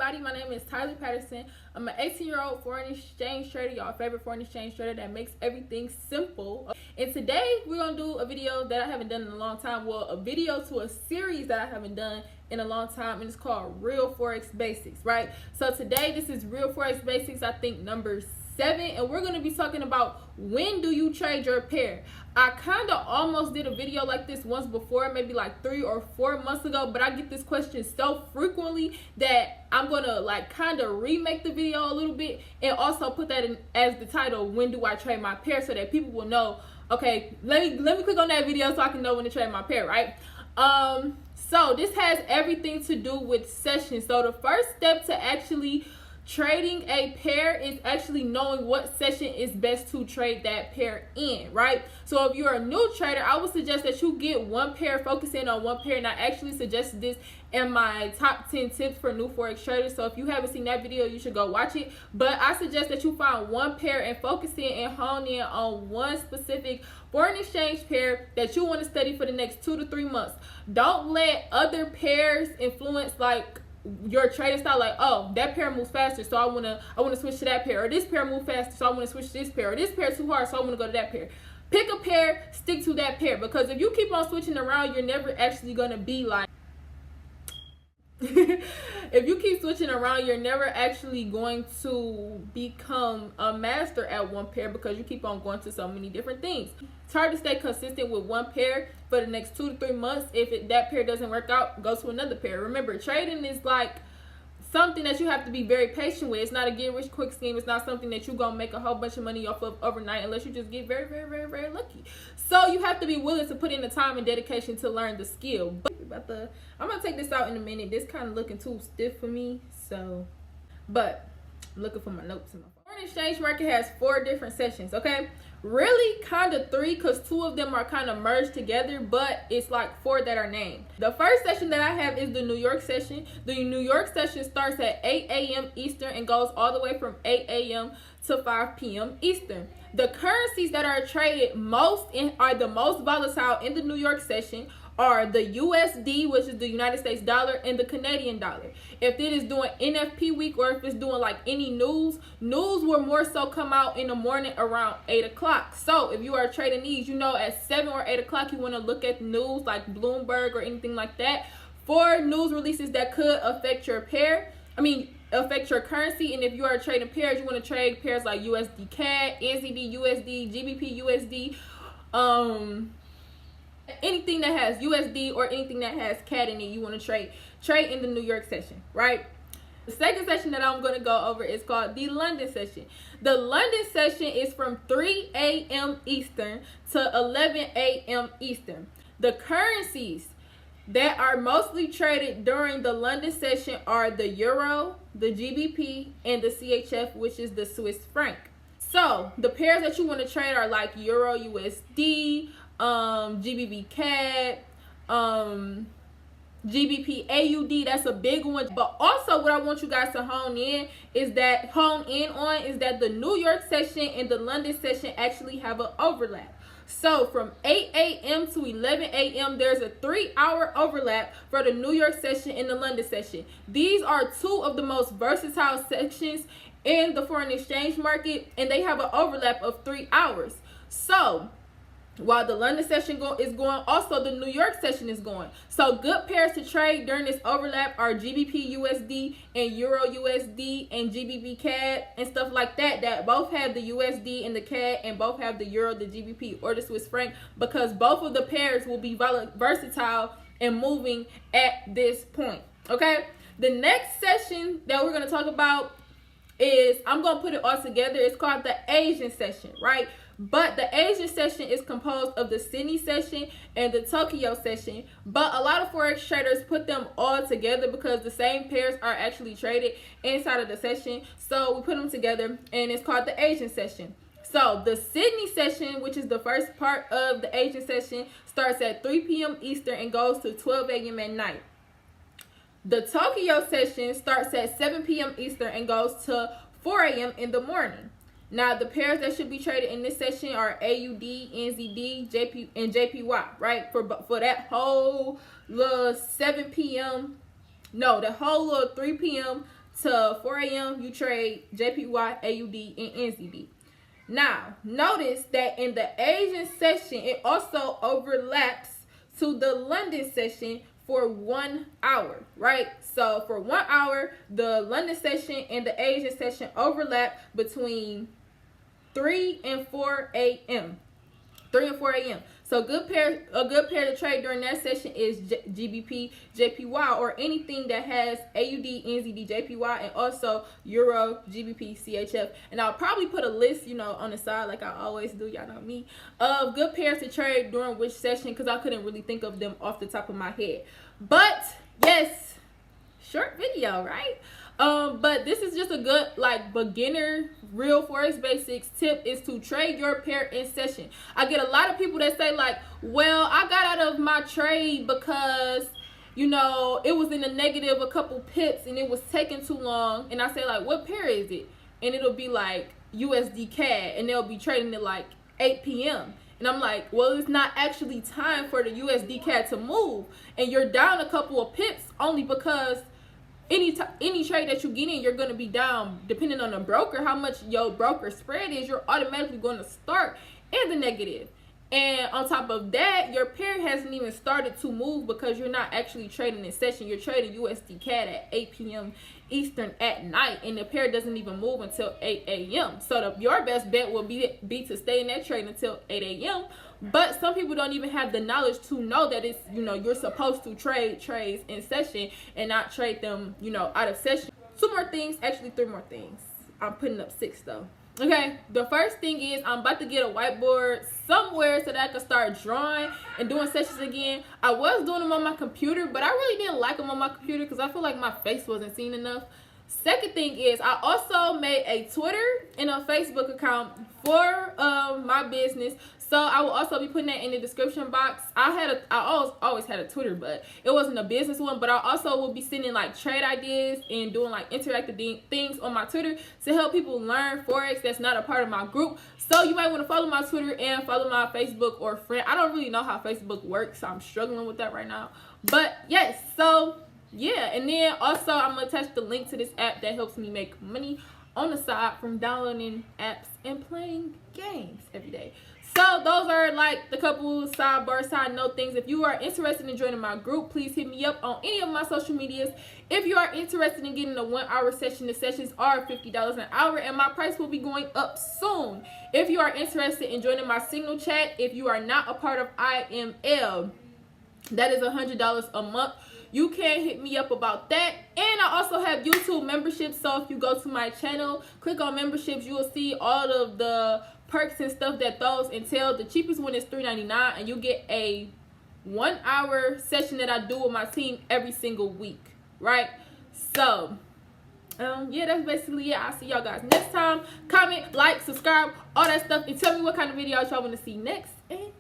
everybody. My name is Tyler Patterson. I'm an 18-year-old foreign exchange trader, y'all favorite foreign exchange trader that makes everything simple. And today we're going to do a video that I haven't done in a long time. Well, a video to a series that I haven't done in a long time, and it's called Real Forex Basics, right? So today this is Real Forex Basics, I think number 7, and we're going to be talking about when do you trade your pair. I kind of almost did a video like this once before, maybe like 3 or 4 months ago, but I get this question so frequently that I'm going to like kind of remake the video a little bit and also put that in as the title, when do I trade my pair, so that people will know, okay, let me click on that video so I can know when to trade my pair, right? So this has everything to do with sessions. So the first step to actually trading a pair is actually knowing what session is best to trade that pair in, right? So if you're a new trader, I would suggest that you get one pair, focus in on one pair, and I actually suggested this in my top 10 tips for new forex traders. So if you haven't seen that video, you should go watch it. But I suggest that you find one pair and focus in and hone in on one specific foreign exchange pair that you want to study for the next 2 to 3 months. Don't let other pairs influence like your trading style, like, oh, that pair moves faster, so I wanna switch to that pair, or this pair moves faster, so I want to switch to this pair, or this pair too hard, so I want to go to that pair. Pick a pair, stick to that pair, because if you keep on switching around, you're never actually gonna be like if you keep switching around, you're never actually going to become a master at one pair, because you keep on going to so many different things. It's hard to stay consistent with one pair for the next 2 to 3 months. If that pair doesn't work out, go to another pair. Remember, trading is like something that you have to be very patient with. It's not a get rich quick scheme. It's not something that you're gonna make a whole bunch of money off of overnight, unless you just get very, very, very, very lucky. So you have to be willing to put in the time and dedication to learn the skill. But I'm gonna take this out in a minute. This kind of looking too stiff for me, so but I'm looking for my notes in my phone. Foreign exchange market has 4 different sessions, okay? Really kind of 3, because 2 of them are kind of merged together, but it's like 4 that are named. The first session that I have is the New York session. The New York session starts at 8 a.m. Eastern and goes all the way from 8 a.m. to 5 p.m. Eastern. The currencies that are traded are the most volatile in the New York session are the USD, which is the United States dollar, and the Canadian dollar. If it is doing NFP week, or if it's doing like any news will more so come out in the morning around 8 o'clock. So if you are trading these, you know, at 7 or 8 o'clock, you want to look at the news like Bloomberg or anything like that for news releases that could affect your pair. Affect your currency. And if you are trading pairs, you want to trade pairs like USD CAD, NZD USD, GBP USD, anything that has USD or anything that has CAD in it, you want to trade in the New York session, right? The second session that I'm going to go over is called the London session. The London session is from 3 a.m. Eastern to 11 a.m. Eastern. The currencies that are mostly traded during the London session are the Euro, the GBP, and the CHF, which is the Swiss franc. So the pairs that you want to trade are like Euro USD, GBP CAD, GBP AUD. That's a big one. But also what I want you guys to hone in on is that the New York session and the London session actually have an overlap. So from 8 a.m. to 11 a.m. there's a 3-hour overlap for the New York session and the London session. These are 2 of the most versatile sections in the foreign exchange market, and they have an overlap of 3 hours. So while the London session is going, also the New York session is going. So good pairs to trade during this overlap are GBP USD and Euro USD and GBP CAD and stuff like that, that both have the USD and the CAD, and both have the Euro, the GBP, or the Swiss franc, because both of the pairs will be versatile and moving at this point, okay? The next session that we're going to talk about is, I'm going to put it all together, it's called the Asian session, right? But the Asian session is composed of the Sydney session and the Tokyo session. But a lot of Forex traders put them all together because the same pairs are actually traded inside of the session. So we put them together, and it's called the Asian session. So the Sydney session, which is the first part of the Asian session, starts at 3 p.m. Eastern and goes to 12 a.m. at night. The Tokyo session starts at 7 p.m. Eastern and goes to 4 a.m. in the morning. Now, the pairs that should be traded in this session are AUD, NZD, JP, and JPY, right? For that whole little 7 p.m. No, the whole little 3 p.m. to 4 a.m., you trade JPY, AUD, and NZD. Now, notice that in the Asian session, it also overlaps to the London session for 1 hour, right? So for 1 hour, the London session and the Asian session overlap between 3 and 4 a.m. 3 and 4 a.m. So a good pair to trade during that session is GBP, JPY, or anything that has AUD, NZD, JPY, and also Euro, GBP, CHF. And I'll probably put a list, on the side like I always do, y'all know me, of good pairs to trade during which session, because I couldn't really think of them off the top of my head. But yes, short video, right? But this is just a good beginner real Forex basics tip, is to trade your pair in session. I get a lot of people that say well, I got out of my trade because it was in the negative a couple pips and it was taking too long, and I say what pair is it? And it'll be USD CAD, and they'll be trading at 8 p.m. And I'm well, it's not actually time for the USD CAD to move, and you're down a couple of pips only because any trade that you get in, you're going to be down. Depending on the broker, how much your broker spread is, you're automatically going to start in the negative. And on top of that, your pair hasn't even started to move because you're not actually trading in session. You're trading USD CAD at 8 p.m. Eastern at night, and the pair doesn't even move until 8 a.m. So your best bet will be to stay in that trade until 8 a.m. But some people don't even have the knowledge to know that it's, you're supposed to trade trades in session and not trade them, out of session. 2 more things, actually 3 more things. I'm putting up 6 though. Okay, the first thing is I'm about to get a whiteboard somewhere so that I can start drawing and doing sessions again. I was doing them on my computer, but I really didn't like them on my computer because I feel like my face wasn't seen enough. Second thing is I also made a Twitter and a Facebook account for my business. So I will also be putting that in the description box. I always had a Twitter, but it wasn't a business one. But I also will be sending trade ideas and doing interactive things on my Twitter to help people learn Forex that's not a part of my group. So you might want to follow my Twitter and follow my Facebook or friend. I don't really know how Facebook works, so I'm struggling with that right now. But yes, so yeah. And then also I'm going to attach the link to this app that helps me make money on the side from downloading apps and playing games every day. So those are the couple sidebar side note things. If you are interested in joining my group, please hit me up on any of my social medias. If you are interested in getting a 1 hour session, the sessions are $50 an hour and my price will be going up soon. If you are interested in joining my signal chat, if you are not a part of IML, that is $100 a month. You can hit me up about that. And I also have YouTube memberships. So if you go to my channel, click on memberships, you will see all of the perks and stuff that those entail. The cheapest one is $3.99, and you get a 1 hour session that I do with my team every single week, right? So yeah, that's basically it. I'll see y'all guys next time. Comment, like, subscribe, all that stuff, and tell me what kind of videos y'all want to see next. And